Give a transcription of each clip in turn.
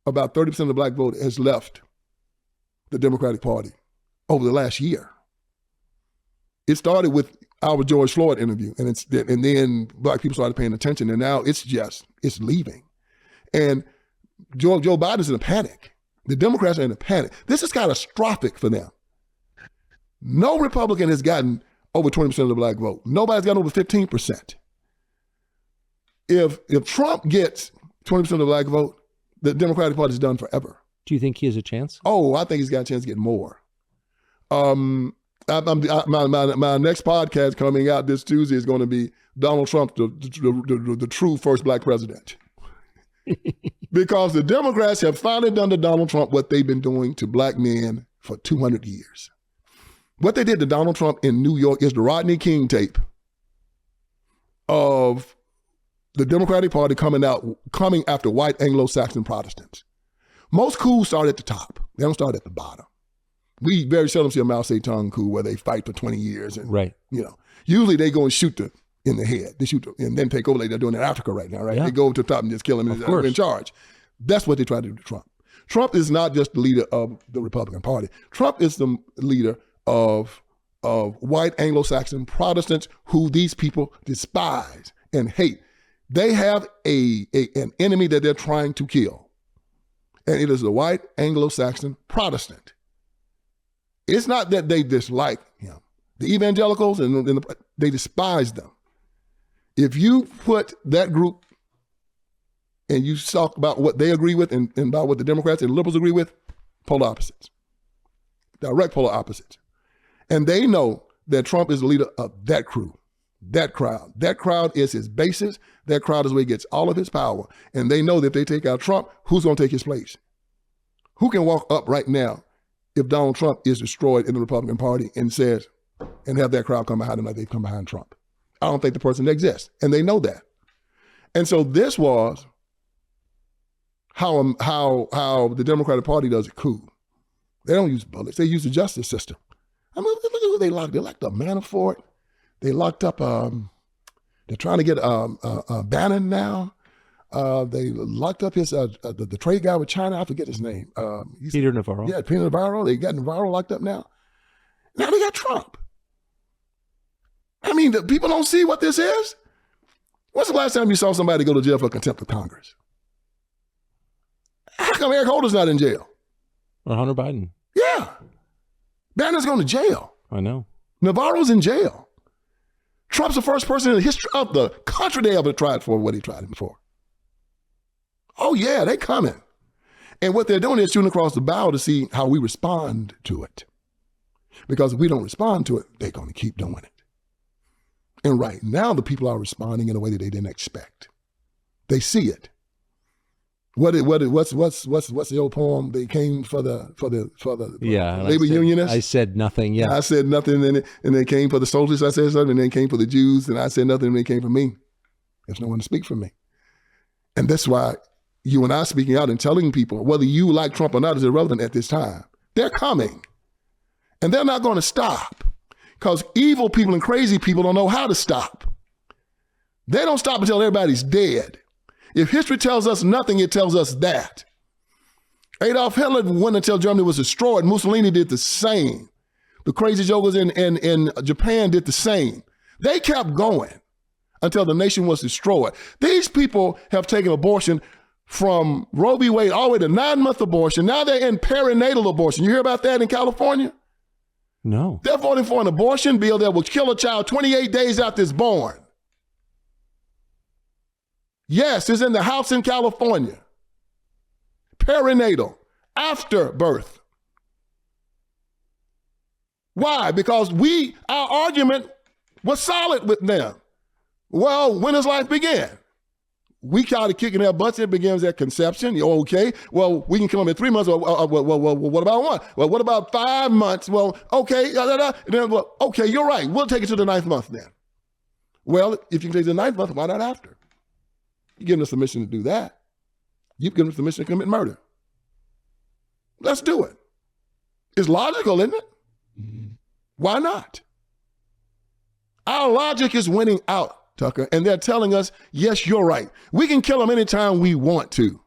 about 30% of the black vote has left the Democratic Party over the last year. It started with our George Floyd interview, and then black people started paying attention, and now it's leaving. And Joe Biden's in a panic. The Democrats are in a panic. This is catastrophic for them. No Republican has gotten over 20% of the black vote. Nobody's gotten over 15%. If Trump gets 20% of the black vote, the Democratic Party is done forever. Do you think he has a chance? Oh, I think he's got a chance to get more. My next podcast coming out this Tuesday is going to be Donald Trump, the true first black president. Because the Democrats have finally done to Donald Trump what they've been doing to black men for 200 years. What they did to Donald Trump in New York is the Rodney King tape of the Democratic Party coming after white Anglo-Saxon Protestants. Most coups start at the top. They don't start at the bottom. We very seldom see a Mao Zedong coup where they fight for 20 years. And, right. Usually they go and shoot in the head. They shoot and then take over like they're doing in Africa right now, right? Yeah. They go to the top and just kill him and in charge. That's what they try to do to Trump. Trump is not just the leader of the Republican Party. Trump is the leader of white Anglo-Saxon Protestants who these people despise and hate. They have an enemy that they're trying to kill. And it is the white Anglo-Saxon Protestant. It's not that they dislike him. The evangelicals, they despise them. If you put that group and you talk about what they agree with and about what the Democrats and the liberals agree with, polar opposites. Direct polar opposites. And they know that Trump is the leader of that crew, that crowd. That crowd is his basis. That crowd is where he gets all of his power. And they know that if they take out Trump, who's going to take his place? Who can walk up right now if Donald Trump is destroyed in the Republican Party and have that crowd come behind him like they've come behind Trump? I don't think the person exists. And they know that. And so this was how the Democratic Party does a coup. They don't use bullets. They use the justice system. I mean, look at who they locked. They locked up Manafort. They locked up, they're trying to get Bannon now. They locked up the trade guy with China. I forget his name. Peter Navarro. Yeah, Peter Navarro. They got Navarro locked up now. Now they got Trump. I mean, the people don't see what this is. When's the last time you saw somebody go to jail for contempt of Congress? How come Eric Holder's not in jail? Or Hunter Biden. Yeah. Bannon's going to jail. I know. Navarro's in jail. Trump's the first person in the history of the country they ever tried for what he tried him for. Oh yeah, they coming. And what they're doing is shooting across the bow to see how we respond to it. Because if we don't respond to it, they're going to keep doing it. And right now, the people are responding in a way that they didn't expect. They see it. What's the old poem? They came for the labor unionists. I said nothing. Yeah, I said nothing, and they came for the soldiers. I said something, and they came for the Jews, and I said nothing, and they came for me. There's no one to speak for me, and that's why you and I speaking out and telling people whether you like Trump or not is irrelevant at this time. They're coming, and they're not going to stop. Because evil people and crazy people don't know how to stop. They don't stop until everybody's dead. If history tells us nothing, it tells us that. Adolf Hitler went until Germany was destroyed. Mussolini did the same. The crazy jokers in Japan did the same. They kept going until the nation was destroyed. These people have taken abortion from Roe v. Wade all the way to 9-month abortion. Now they're in perinatal abortion. You hear about that in California? No. They're voting for an abortion bill that will kill a child 28 days after it's born. Yes, it's in the House in California. Perinatal, after birth. Why? Because our argument was solid with them. Well, when does life begin? We started kicking their butts. It begins at conception. Okay. Well, we can kill them in 3 months. Well, what about 1? Well, what about 5 months? Well, okay. Then, well, okay, you're right. We'll take it to the 9th month then. Well, if you can take it to the 9th month, why not after? You're giving us permission to do that. You've given us permission to commit murder. Let's do it. It's logical, isn't it? Mm-hmm. Why not? Our logic is winning out, Tucker, and they're telling us, yes, you're right. We can kill them anytime we want to.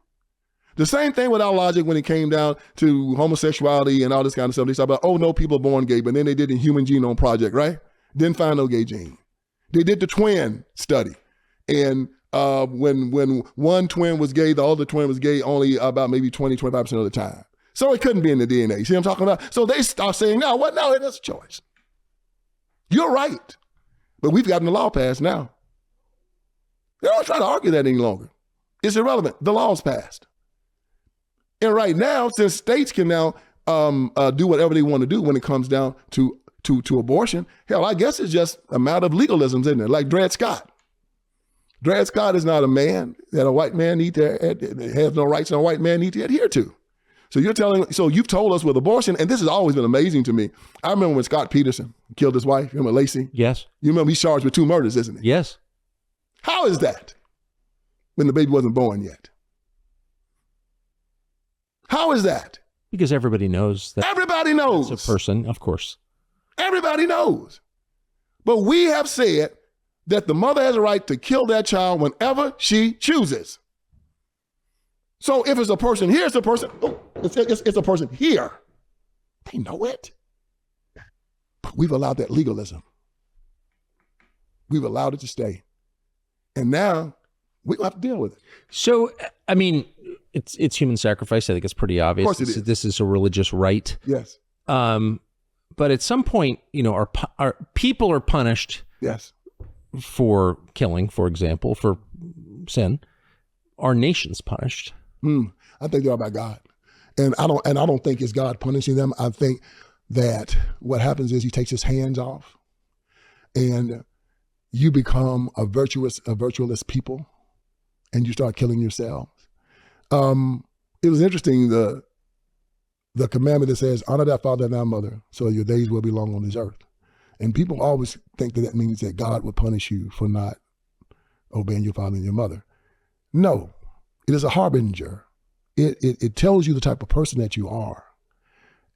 The same thing with our logic when it came down to homosexuality and all this kind of stuff. They talk about, oh, no, people are born gay, but then they did the Human Genome Project, right? Didn't find no gay gene. They did the twin study. And when one twin was gay, the other twin was gay only about maybe 20-25% of the time. So it couldn't be in the DNA. You see what I'm talking about? So they start saying, no, what? No, that's a choice. You're right. But we've gotten the law passed now. They don't try to argue that any longer. It's irrelevant. The law's passed. And right now, since states can now do whatever they want to do when it comes down to abortion, hell, I guess it's just a matter of legalisms, isn't it? Like Dred Scott. Dred Scott is not a man that a white man has no rights and a white man need to adhere to. So you've told us with abortion, and this has always been amazing to me. I remember when Scott Peterson killed his wife, you remember Lacey? Yes. You remember he's charged with 2 murders, isn't he? Yes. How is that when the baby wasn't born yet? How is that? Because everybody knows that. Everybody knows. It's a person, of course. Everybody knows. But we have said that the mother has a right to kill that child whenever she chooses. So if it's a person here, it's a person, it's a person here. They know it. But we've allowed that legalism. We've allowed it to stay. And now we have to deal with it. So, I mean, it's human sacrifice. I think it's pretty obvious. Of course it is. This is a religious right. Yes. But at some point, our people are punished. Yes. For killing, for example, for sin. Our nation's punished. I think they're by God, and I don't think it's God punishing them. I think that what happens is He takes His hands off, and you become a virtueless people, and you start killing yourselves. It was interesting, the commandment that says, honor thy father and thy mother, so your days will be long on this earth. And people always think that means that God would punish you for not obeying your father and your mother. No, it is a harbinger. It tells you the type of person that you are.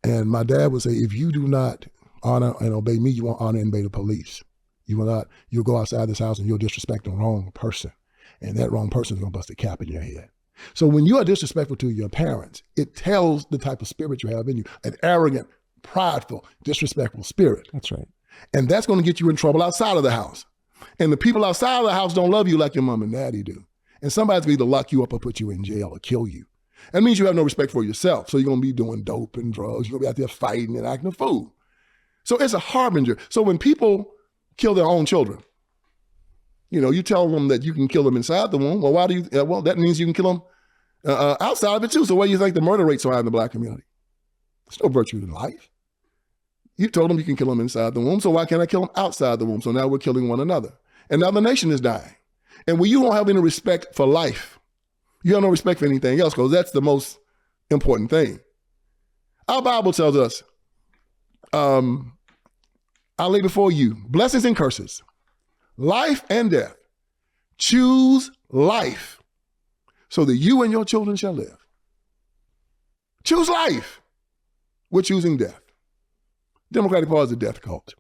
And my dad would say, if you do not honor and obey me, you won't honor and obey the police. You'll go outside this house and you'll disrespect the wrong person. And that wrong person is going to bust a cap in your head. So when you are disrespectful to your parents, it tells the type of spirit you have in you, an arrogant, prideful, disrespectful spirit. That's right. And that's going to get you in trouble outside of the house. And the people outside of the house don't love you like your mom and daddy do. And somebody's going to either lock you up or put you in jail or kill you. That means you have no respect for yourself. So you're going to be doing dope and drugs. You're going to be out there fighting and acting a fool. So it's a harbinger. So when people kill their own children, you tell them that you can kill them inside the womb. Well, why do you? Well, that means you can kill them outside of it too. So why do you think the murder rate's so high in the Black community? There's no virtue in life. You told them you can kill them inside the womb, so why can't I kill them outside the womb? So now we're killing one another. And now the nation is dying. And when you don't have any respect for life, you have no respect for anything else, because that's the most important thing. Our Bible tells us, I lay before you blessings and curses, life and death. Choose life so that you and your children shall live. Choose life. We're choosing death. Democratic Party is a death cult.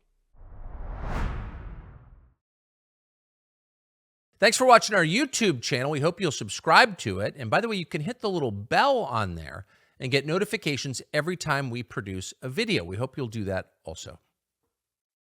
Thanks for watching our YouTube channel. We hope you'll subscribe to it. And by the way, you can hit the little bell on there and get notifications every time we produce a video. We hope you'll do that also.